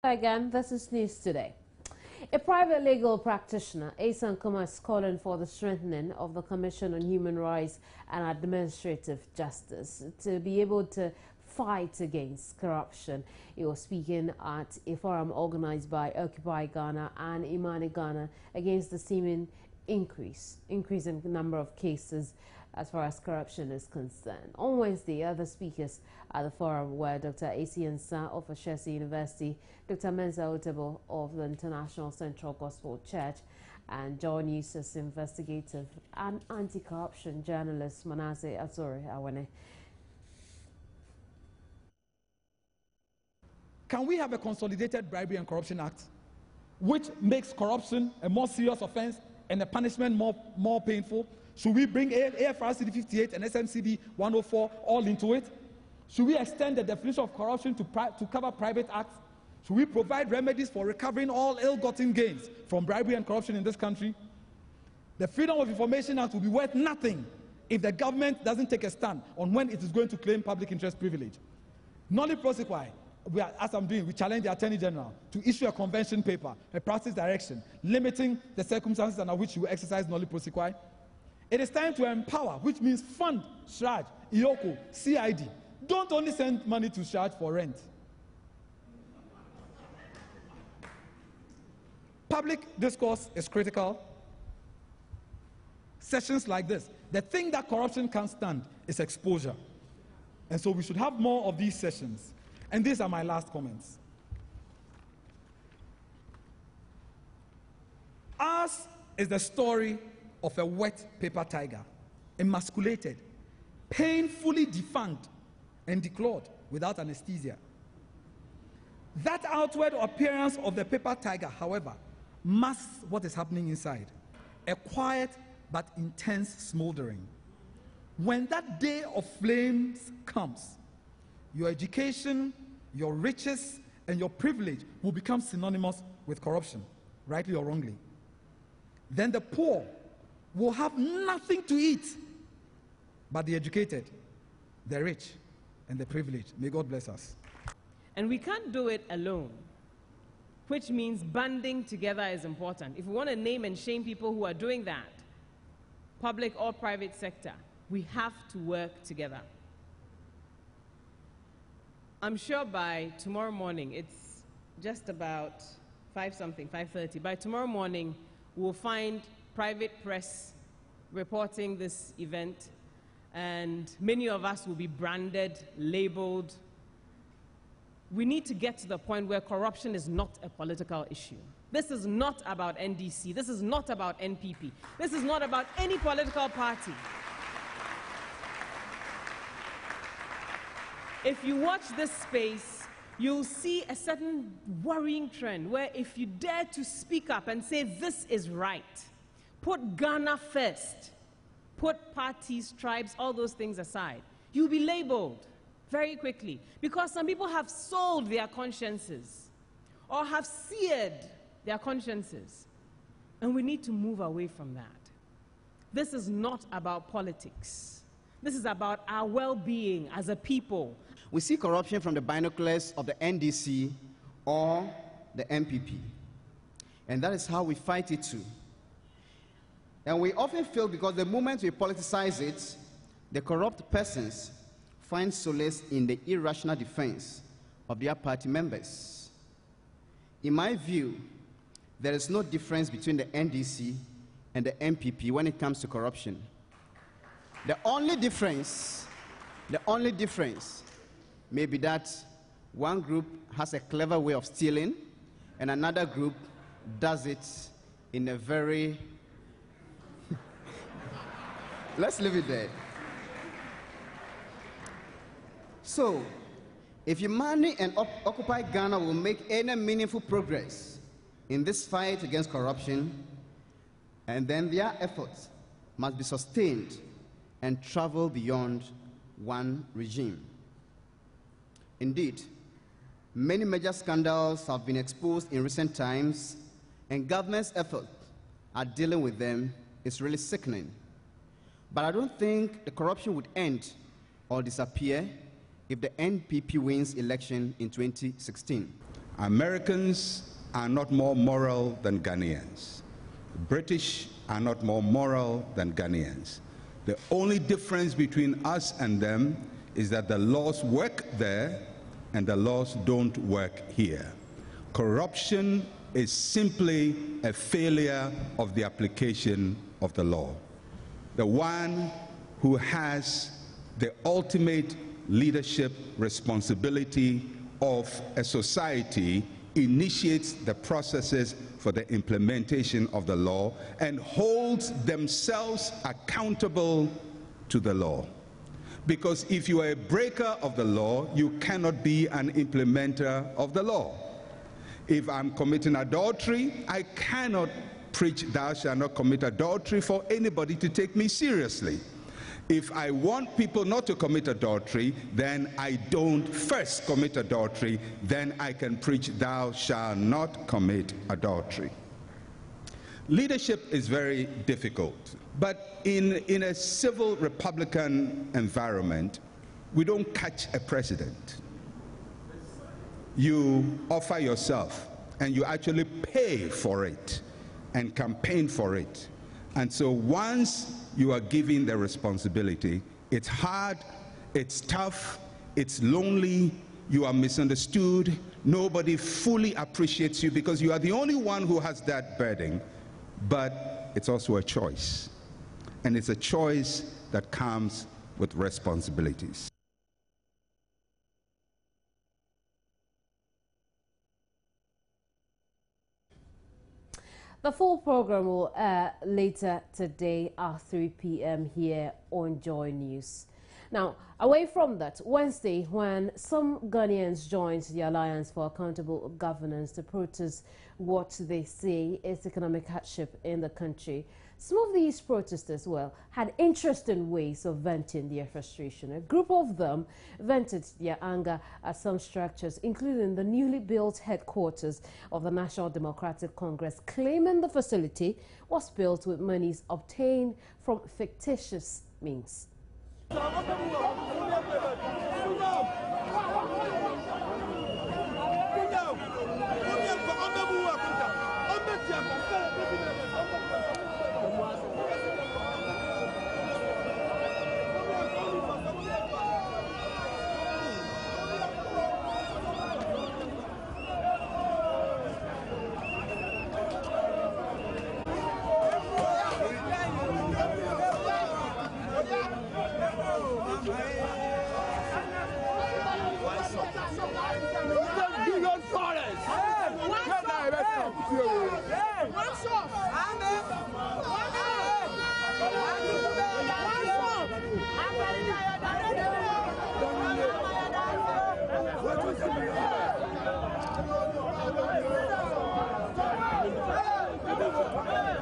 Again, this is News Today. A private legal practitioner, Asa Nkuma, is calling for the strengthening of the Commission on Human Rights and Administrative Justice to be able to fight against corruption. He was speaking at a forum organized by Occupy Ghana and Imani Ghana against the seeming increase in the number of cases as far as corruption is concerned. On Wednesday, other speakers at the forum were Dr. A.C. Nsa of Ashesi University, Dr. Mensa Otebo of the International Central Gospel Church, and John Eustace, investigative and anti-corruption journalist Manasseh Azore Awene. Can we have a consolidated bribery and corruption act which makes corruption a more serious offense and the punishment more painful? Should we bring AFRCD 58 and SMCB 104 all into it? Should we extend the definition of corruption to cover private acts? Should we provide remedies for recovering all ill-gotten gains from bribery and corruption in this country? The Freedom of Information Act will be worth nothing if the government doesn't take a stand on when it is going to claim public interest privilege. Noli prosequi, as I'm doing, we challenge the Attorney General to issue a convention paper, a practice direction, limiting the circumstances under which you exercise noli prosequi. It is time to empower, which means fund SHRAJ, IOCO, CID. Don't only send money to SHRAJ for rent. Public discourse is critical. Sessions like this, the thing that corruption can't stand is exposure. And so we should have more of these sessions. And these are my last comments. Ours is the story of a wet paper tiger, emasculated, painfully defanged, and declawed without anesthesia. That outward appearance of the paper tiger, however, masks what is happening inside, a quiet but intense smoldering. When that day of flames comes, your education, your riches, and your privilege will become synonymous with corruption, rightly or wrongly. Then the poor will have nothing to eat but the educated, the rich, and the privileged. May God bless us. And we can't do it alone, which means banding together is important. If we want to name and shame people who are doing that, public or private sector, we have to work together. I'm sure by tomorrow morning, it's just about 5:30. By tomorrow morning, we'll find private press reporting this event, and many of us will be branded, labeled. We need to get to the point where corruption is not a political issue. This is not about NDC. This is not about NPP. This is not about any political party. If you watch this space, you'll see a certain worrying trend where if you dare to speak up and say this is right, put Ghana first, put parties, tribes, all those things aside, you'll be labeled very quickly because some people have sold their consciences or have seared their consciences, and we need to move away from that. This is not about politics. This is about our well-being as a people. We see corruption from the binoculars of the NDC or the MPP. And that is how we fight it too. And we often feel because the moment we politicize it, the corrupt persons find solace in the irrational defense of their party members. In my view, there is no difference between the NDC and the MPP when it comes to corruption. The only difference may be that one group has a clever way of stealing and another group does it in a very... Let's leave it there. So, if Imani and Occupy Ghana will make any meaningful progress in this fight against corruption, and then their efforts must be sustained and travel beyond one regime. Indeed, many major scandals have been exposed in recent times, and government's effort at dealing with them is really sickening. But I don't think the corruption would end or disappear if the NPP wins election in 2016. Americans are not more moral than Ghanaians. British are not more moral than Ghanaians. The only difference between us and them is that the laws work there and the laws don't work here. Corruption is simply a failure of the application of the law. The one who has the ultimate leadership responsibility of a society initiates the processes for the implementation of the law and holds themselves accountable to the law. Because if you are a breaker of the law, you cannot be an implementer of the law. If I'm committing adultery, I cannot preach thou shalt not commit adultery for anybody to take me seriously. If I want people not to commit adultery, then I don't first commit adultery, then I can preach thou shalt not commit adultery. Leadership is very difficult, but in a civil republican environment, we don't catch a president. You offer yourself and you actually pay for it and campaign for it. And so once you are given the responsibility, it's hard, it's tough, it's lonely, you are misunderstood, nobody fully appreciates you because you are the only one who has that burden. But it's also a choice, and it's a choice that comes with responsibilities. The full program will air later today at 3 p.m. here on Joy News. Now, away from that, Wednesday, when some Ghanaians joined the Alliance for Accountable Governance to protest what they say is economic hardship in the country, some of these protesters, had interesting ways of venting their frustration. A group of them vented their anger at some structures, including the newly built headquarters of the National Democratic Congress, claiming the facility was built with monies obtained from fictitious means.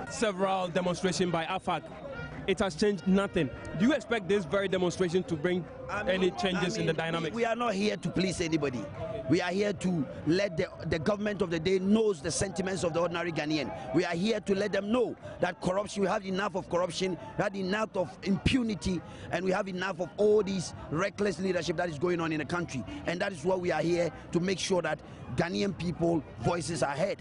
Several demonstrations by AFAC. It has changed nothing. Do you expect this very demonstration to bring any changes in the dynamics? We are not here to please anybody. We are here to let the government of the day knows the sentiments of the ordinary Ghanaian. We are here to let them know that corruption, we have enough of corruption, we have enough of impunity, and we have enough of all this reckless leadership that is going on in the country. And that is why we are here to make sure that Ghanaian people voices are heard.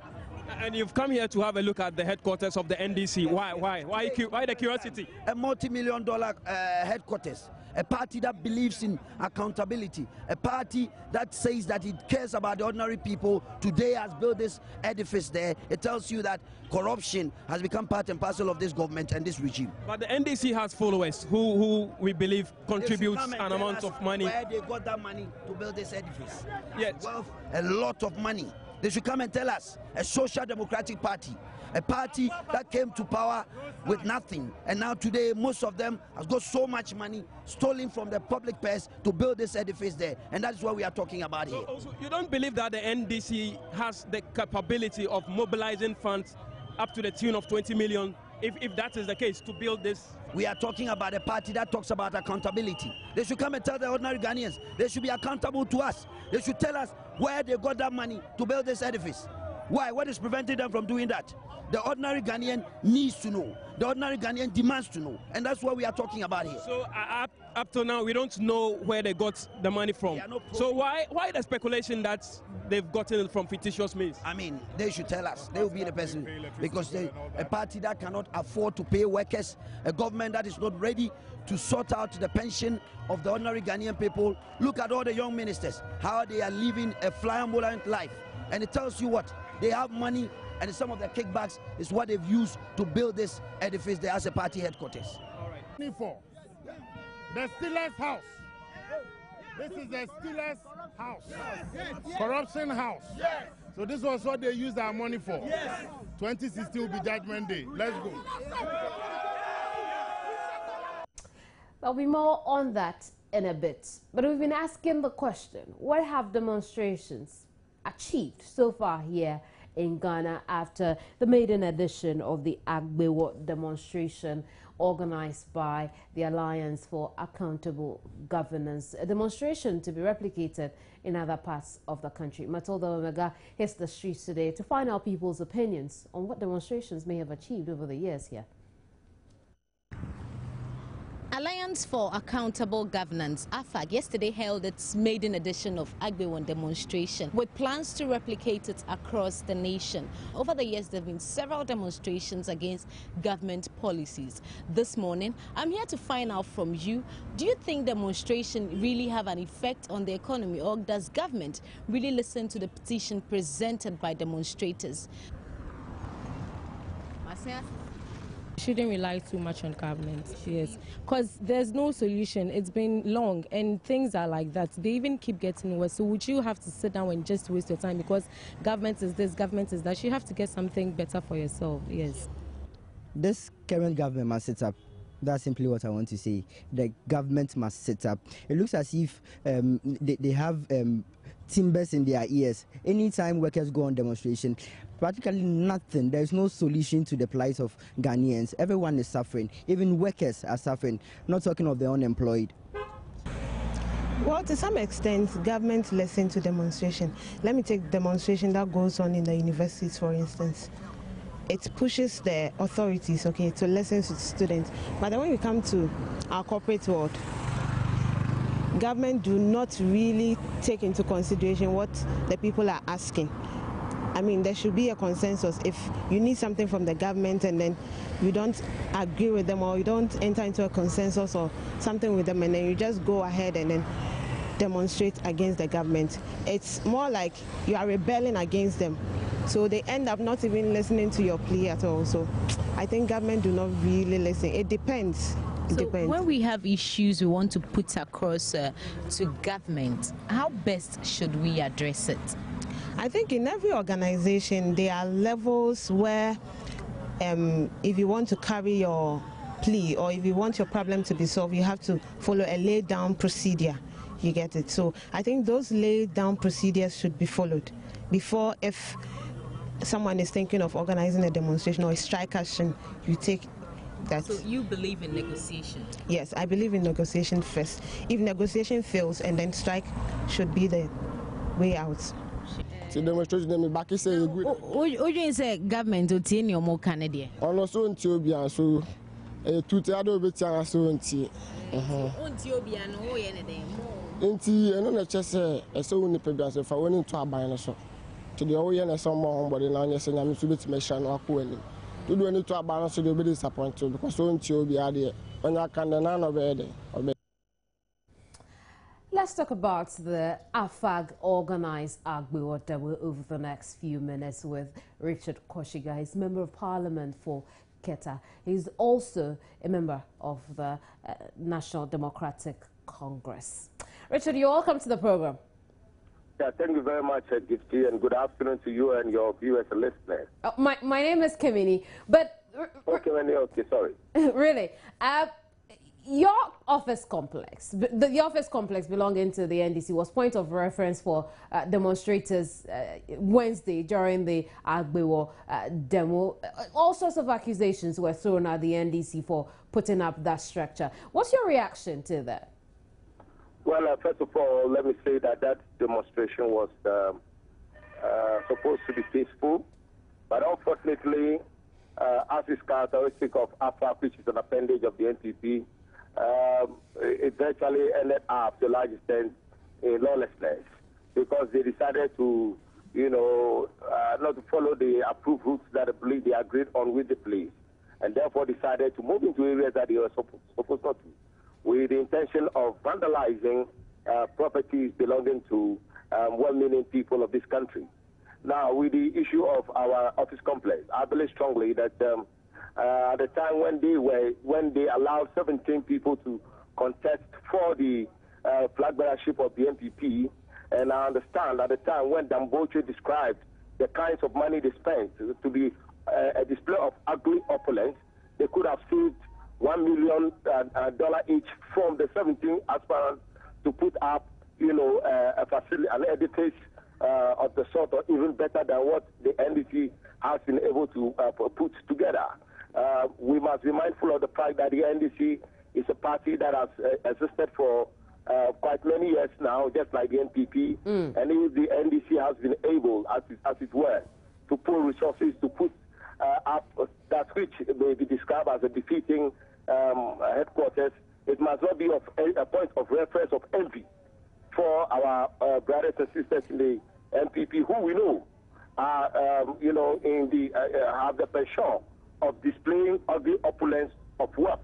And you've come here to have a look at the headquarters of the NDC. Why the curiosity? A multi-million-dollar headquarters. A party that believes in accountability. A party that says that it cares about the ordinary people. Today has built this edifice there. It tells you that corruption has become part and parcel of this government and this regime. But the NDC has followers who we believe contributes an amount of money. Where they got that money to build this edifice. Yes. Well, a lot of money. They should come and tell us. A social democratic party, a party that came to power with nothing, and now today most of them have got so much money stolen from the public purse to build this edifice there, and that is what we are talking about here. So you don't believe that the NDC has the capability of mobilizing funds up to the tune of 20 million, if that is the case, to build this? We are talking about a party that talks about accountability. They should come and tell the ordinary Ghanaians. They should be accountable to us. They should tell us where they got that money to build this edifice. Why? What is preventing them from doing that? The ordinary Ghanaian needs to know. The ordinary Ghanaian demands to know. And that's what we are talking about here. So up to now, we don't know where they got the money from. So why the speculation that they've gotten it from fictitious means? I mean, they should tell us. They will be the person. Because a party that cannot afford to pay workers, a government that is not ready to sort out the pension of the ordinary Ghanaian people. Look at all the young ministers, how they are living a flamboyant life. And it tells you what? They have money, and some of the kickbacks is what they've used to build this edifice there as a party headquarters. All right. For the Steelers house. This is the Steelers house. Corruption house. So this was what they used our money for. 2016 will be Judgment Day. Let's go. There'll be more on that in a bit. But we've been asking the question, what have demonstrations achieved so far here in Ghana after the maiden edition of the Agbewo demonstration organized by the Alliance for Accountable Governance, a demonstration to be replicated in other parts of the country. Matilda Omega hits the streets today to find out people's opinions on what demonstrations may have achieved over the years here. Alliance for Accountable Governance, AFAG, yesterday held its maiden edition of Agbewo demonstration with plans to replicate it across the nation. Over the years, there have been several demonstrations against government policies. This morning, I'm here to find out from you, do you think demonstrations really have an effect on the economy, or does government really listen to the petition presented by demonstrators? Shouldn't rely too much on government, yes, because there's no solution. It's been long and things are like that. They even keep getting worse. So would you have to sit down and just waste your time because government is this, government is that? You have to get something better for yourself, yes. This current government must sit up. That's simply what I want to say. The government must sit up. It looks as if they have timbers in their ears. Anytime workers go on demonstration, practically nothing. There is no solution to the plight of Ghanaians. Everyone is suffering. Even workers are suffering. Not talking of the unemployed. Well, to some extent, government listen to demonstration. Let me take demonstration that goes on in the universities, for instance. It pushes the authorities, okay, to listen to students. But then when we come to our corporate world, government do not really take into consideration what the people are asking. I mean, there should be a consensus. If you need something from the government and then you don't agree with them, or you don't enter into a consensus or something with them, and then you just go ahead and then demonstrate against the government, it's more like you are rebelling against them. So they end up not even listening to your plea at all. So I think government do not really listen. It depends. So when we have issues we want to put across to government, how best should we address it? I think in every organization there are levels where if you want to carry your plea or if you want your problem to be solved, you have to follow a laid down procedure. You get it? So I think those laid down procedures should be followed before, if someone is thinking of organizing a demonstration or a strike action, you take that. So you believe in negotiation? Yes, I believe in negotiation first. If negotiation fails, and then strike should be the way out. Demonstration them back say good. You say government to tie your more Canadian. Ono so nti obi so tutu ado be tia so nti. Nti obi an ho ye ne dem. Nti eno na chese eso woni pebia so fa woni to aban no so. To the oye na some more body na anya se nyame so beti me hia no akọ ani. To do any to aban no so dey be disappointed because so nti obi ade onya kan na no be dey. Let's talk about the AFAG organized Agbewo over the next few minutes with Richard Koshiga. He's Member of Parliament for Keta. He's also a member of the National Democratic Congress. Richard, you're welcome to the program. Yeah, thank you very much, Gifty, and good afternoon to you and your viewers and listeners. My name is Kimini, but... Okay, sorry. Really? Your office complex, the office complex belonging to the NDC, was point of reference for demonstrators Wednesday during the Agbewo demo. All sorts of accusations were thrown at the NDC for putting up that structure. What's your reaction to that? Well, first of all, let me say that demonstration was supposed to be peaceful, but unfortunately, as is characteristic of AFAC, which is an appendage of the NPP, it virtually ended up to a large extent in lawlessness because they decided to, not to follow the approved routes that they agreed on with the police, and therefore decided to move into areas that they were supposed not to, with the intention of vandalizing properties belonging to well-meaning people of this country. Now, with the issue of our office complex, I believe strongly that at the time when they allowed 17 people to contest for the flag bearership of the NPP, and I understand at the time when Damboche described the kinds of money they spent to be a display of ugly opulence, they could have saved $1 million each from the 17 aspirants to put up, a facility, an edifice of the sort, or even better than what the NDC has been able to put together. We must be mindful of the fact that the NDC is a party that has existed for quite many years now, just like the NPP. And if the NDC has been able, as it were, to pull resources to put up that which may be described as a defeating headquarters, it must not be a point of reference of envy for our brothers and sisters in the NPP, who we know are, in the have the penchant of displaying ugly opulence of wealth.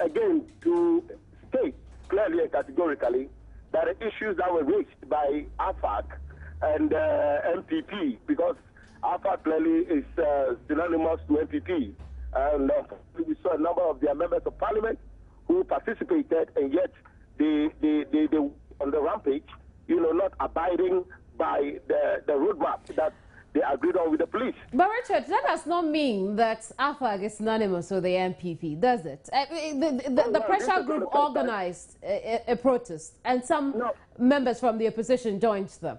Again, to state clearly and categorically that the issues that were raised by AFAC and NPP, because AFAC clearly is synonymous to NPP, and we saw a number of their members of parliament who participated, and yet they on the rampage, not abiding by the roadmap that they agreed on with the police. But Richard, that does not mean that AFAC is synonymous with the NPP, does it? The pressure group organized a protest, and some members from the opposition joined them.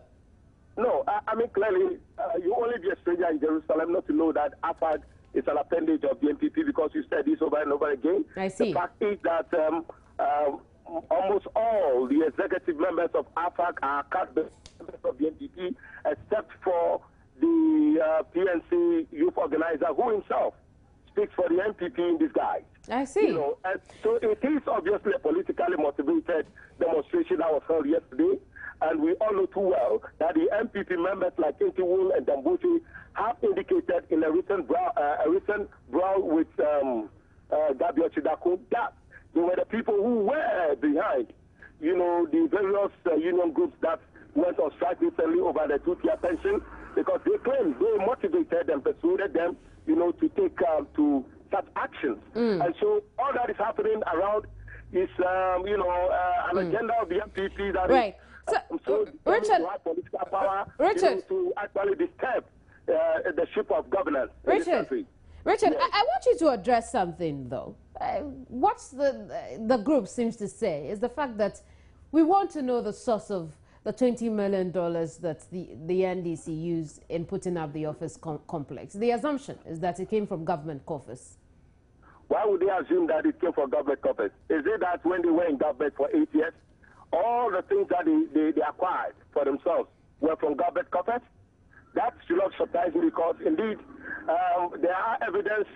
No, I mean, clearly, you only be a stranger in Jerusalem not to know that AFAC is an appendage of the NPP, because you said this over and over again. I see. The fact is that almost all the executive members of AFAC are cast members of the NPP, except for the PNC youth organizer, who himself speaks for the NPP in disguise. I see. And so it is obviously a politically motivated demonstration that was held yesterday, and we all know too well that the NPP members like Intiwool and Damboche have indicated in a recent brawl with Gabriel Chidaku that they were the people who were behind, the various union groups that went on strike recently over the two-tier pension, because they claim they motivated and persuaded them, to take to such actions. And so all that is happening around is, an agenda of the NPP that right. so Richard, political power, Richard, to actually disturb the ship of governance in this country. Richard, yes. I want you to address something, though. What the group seems to say is the fact that we want to know the source of the $20 million that the NDC used in putting up the office complex. The assumption is that it came from government coffers. Why would they assume that it came from government coffers? Is it that when they were in government for 8 years, all the things that they acquired for themselves were from government coffers? That should not surprise me, because indeed there are evidence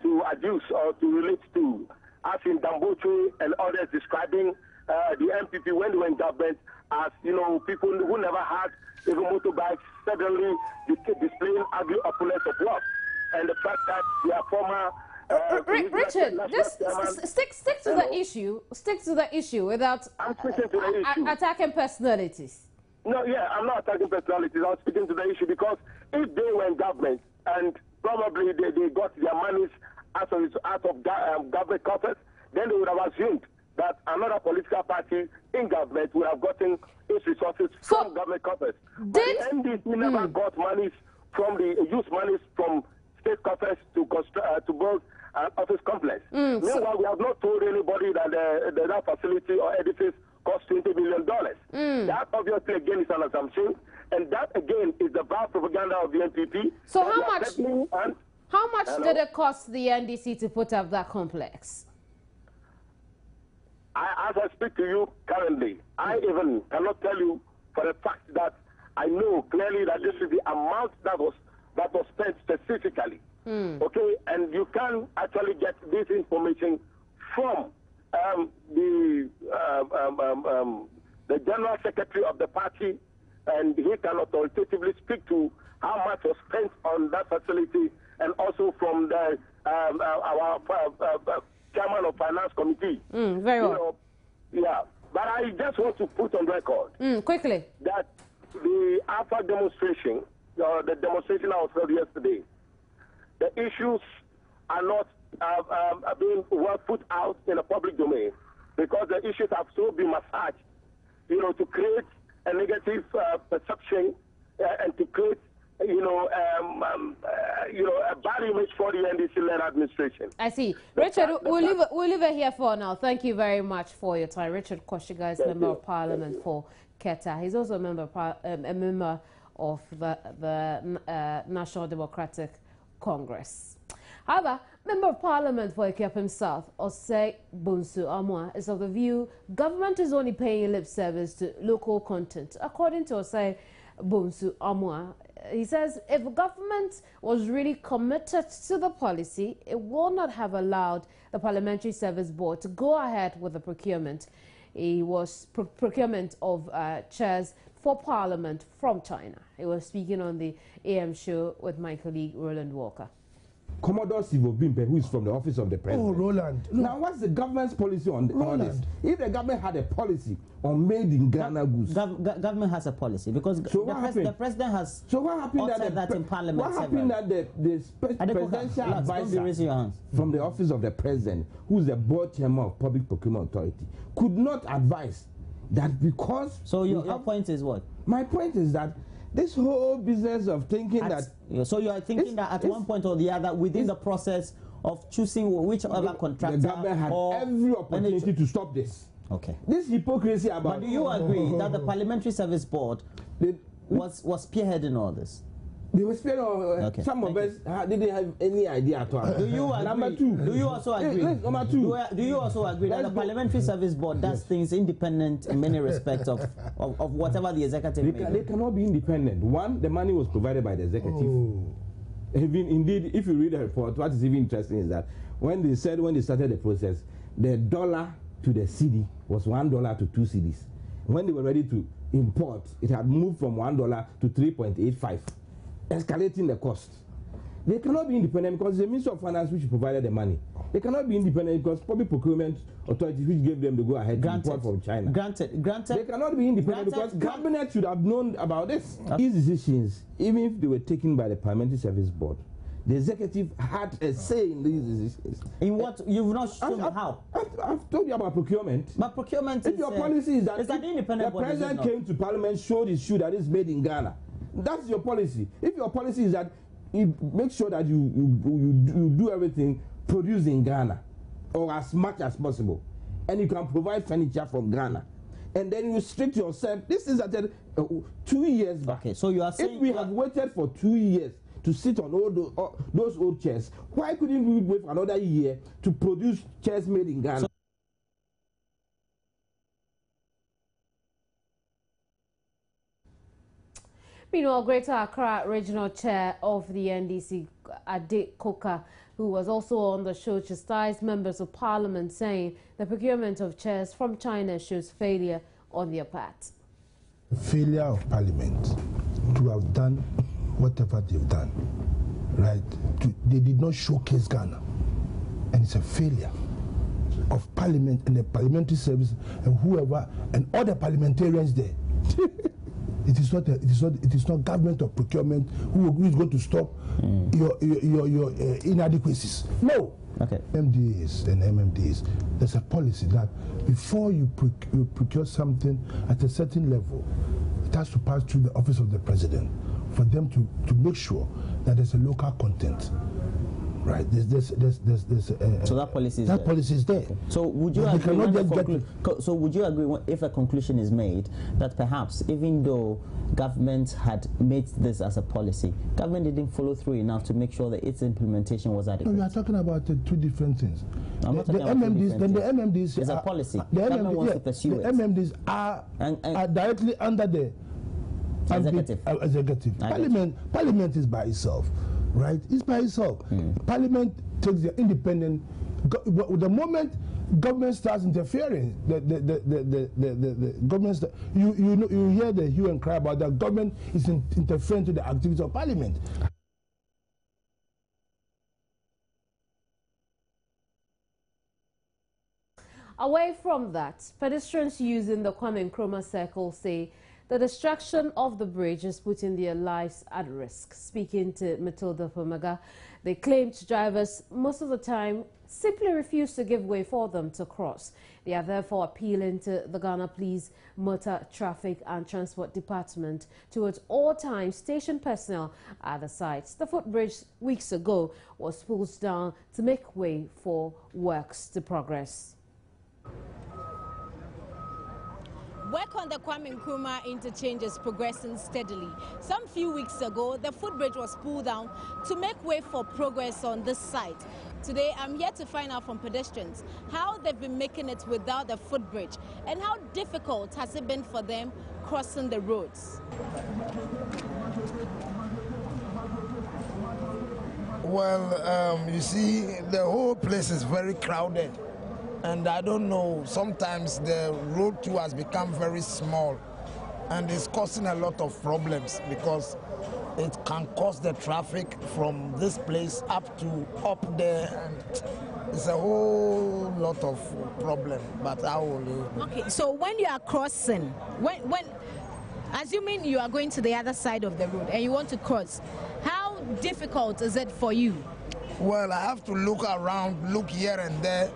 to adduce or to relate to, as in Damboche and others describing the NPP when they were in government as, people who never had even motorbikes, suddenly displaying ugly opulence of wealth. And the fact that their former... Richard, just stick to the issue. Stick to the issue without attacking personalities. No, I'm not attacking personalities. I'm speaking to the issue, because if they were in government and probably they got their monies out of government coffers, then they would have assumed that another political party in government would have gotten its resources from government coffers. But the NDC never got monies from used monies from state coffers to build an office complex. Meanwhile, we have not told anybody that that facility or edifice cost $20 million. That obviously again is an assumption, and that again is the vast propaganda of the NPP. So how much did it cost the NDC to put up that complex? As I speak to you currently, I even cannot tell you for the fact that I know clearly that this is the amount that was spent specifically. Okay, and you can actually get this information from the general secretary of the party, and he can authoritatively speak to how much was spent on that facility, and also from the our chairman of finance committee. Very well. Yeah, but I just want to put on record quickly that the Alpha demonstration, the demonstration I was held yesterday, the issues are not being well put out in the public domain, because the issues have so been massaged, to create a negative perception and to create, a bad image for the NDC-led administration. I see. Richard, we'll leave it here for now. Thank you very much for your time. Richard Koshiga is Member of Parliament for Keta. He's also a member of the National Democratic Congress. However, Member of Parliament for Ikeapim South, Osei Bonsu Amwa, is of the view government is only paying lip service to local content. According to Osei Bonsu Amwa, he says if government was really committed to the policy, it will not have allowed the Parliamentary Service Board to go ahead with the procurement. It was procurement of chairs for Parliament from China. He was speaking on the AM show with my colleague Roland Walker. Commodore Sivo Bimpe, who is from the office of the president. Oh, Roland. No. Now, what's the government's policy on this? If the government had a policy on made in Ghana goods, government has a policy because the president has. So what happened that in Parliament? What happened that the presidential advisor from the office of the president, who is the board chairman of Public Procurement Authority, could not advise that because. So your point is what? My point is that this whole business of thinking so you are thinking that at one point or the other within the process of choosing whichever contractor, the government had every opportunity to stop this. Okay. This hypocrisy about. But do you agree that the Parliamentary Service Board was spearheading all this? They were spearheading. Some of us didn't have any idea at all. Do you agree? Number two. Do you also agree? Number two. Do you also agree that the Parliamentary Service Board does things independent in many respects of whatever the executive They cannot be independent. One, the money was provided by the executive. Indeed, if you read the report, what is even interesting is that when they started the process, the dollar to the cedi was $1 to 2 cedis. When they were ready to import, it had moved from $1 to 3.85. escalating the cost. They cannot be independent because the Minister of Finance which provided the money. They cannot be independent because Public Procurement Authority which gave them the go ahead to import from China. Granted. They cannot be independent because cabinet should have known about this. These decisions, even if they were taken by the Parliamentary Service Board, the executive had a say in these decisions. In what? You've not shown how? I've told you about procurement. But procurement if your policy is that it's an independent the president came to Parliament, showed his shoe that is made in Ghana. That's your policy. If your policy is that you make sure that you do everything produced in Ghana or as much as possible, and you can provide furniture from Ghana, and then you restrict yourself. This is at 2 years back. Okay, so you are saying if we have waited for 2 years to sit on all those old chairs, why couldn't we wait for another year to produce chairs made in Ghana? Meanwhile, Greater Accra Regional Chair of the NDC, Ade Koka, who was also on the show, chastised members of Parliament, saying the procurement of chairs from China shows failure on their part. Failure of Parliament to have done whatever they've done, right? They did not showcase Ghana, and it's a failure of Parliament and the Parliamentary Service and whoever and all the parliamentarians there. It is not government of procurement who is going to stop your inadequacies. No. Okay. MDAs and MMDs, there's a policy that before you procure something at a certain level, it has to pass through the office of the president for them to make sure that there's a local content. Right. So that policy is policy is there. Okay. So would you agree? So would you agree if a conclusion is made that perhaps even though government had made this as a policy, government didn't follow through enough to make sure that its implementation was adequate? No, we are talking about two different things. I'm not the MMDs is a policy. The government wants to pursue the MMDs are directly under the Executive. Parliament is by itself, right? It's by itself. Parliament takes the independent. The moment government starts interfering, the government, you hear the hue and cry about that government is interfering to the activities of Parliament. Away from that, pedestrians using the Kwame Nkrumah Circle say the destruction of the bridge is putting their lives at risk. Speaking to Matilda Pomaga, they claimed drivers most of the time simply refuse to give way for them to cross. They are therefore appealing to the Ghana Police Motor Traffic and Transport Department to at all times station personnel at the sites. The footbridge weeks ago was pulled down to make way for works to progress. Work on the Kwame Nkrumah interchange is progressing steadily. Some few weeks ago, the footbridge was pulled down to make way for progress on this site. Today, I'm here to find out from pedestrians how they've been making it without the footbridge and how difficult has it been for them crossing the roads. Well, you see, the whole place is very crowded. And I don't know, sometimes the road too has become very small and it's causing a lot of problems because it can cause the traffic from this place up there, and it's a whole lot of problem. But I will. Okay, so when you are crossing, when assuming you are going to the other side of the road and you want to cross, how difficult is it for you? Well, I have to look around, look here and there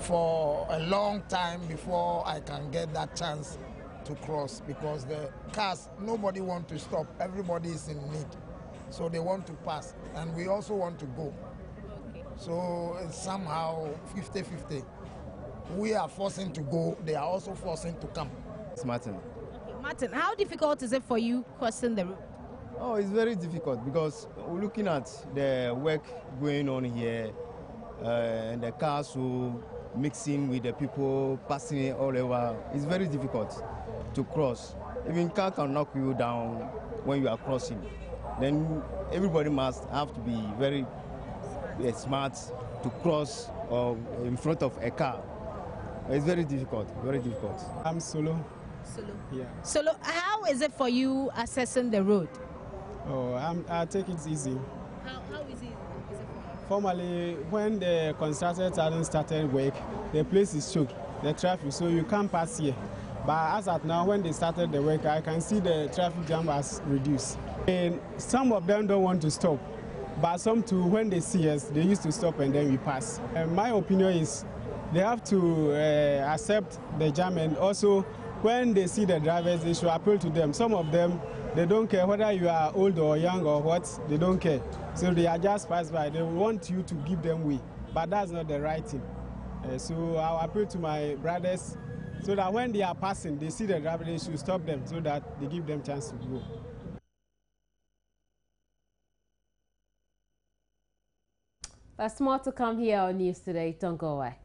for a long time before I can get that chance to cross, because the cars, nobody wants to stop. Everybody is in need, so they want to pass, and we also want to go. Okay. So it's somehow 50-50. We are forcing to go, they are also forcing to come. It's Martin. Okay, Martin, how difficult is it for you crossing the road? Oh, it's very difficult because we're looking at the work going on here, and the cars who mixing with the people passing it all over. It's very difficult to cross. Even car can knock you down when you are crossing. Then everybody must have to be very smart to cross in front of a car. It's very difficult, very difficult. I'm Solo. Solo? Yeah. Solo, how is it for you assessing the road? Oh, I take it easy. How easy is it for you? Formally, when the construction hadn't started work, the place is choked, the traffic, so you can't pass here. But as at now, when they started the work, I can see the traffic jam has reduced. And some of them don't want to stop, but some too, when they see us, they used to stop and then we pass. And my opinion is they have to accept the jam, and also when they see the drivers, they should appeal to them. Some of them, they don't care whether you are old or young or what, they don't care. So they are just passed by. They want you to give them way, but that's not the right thing. So I'll appeal to my brothers so that when they are passing, they see the driver, they should stop them so that they give them chance to go. There's more to come here on News Today. Don't go away.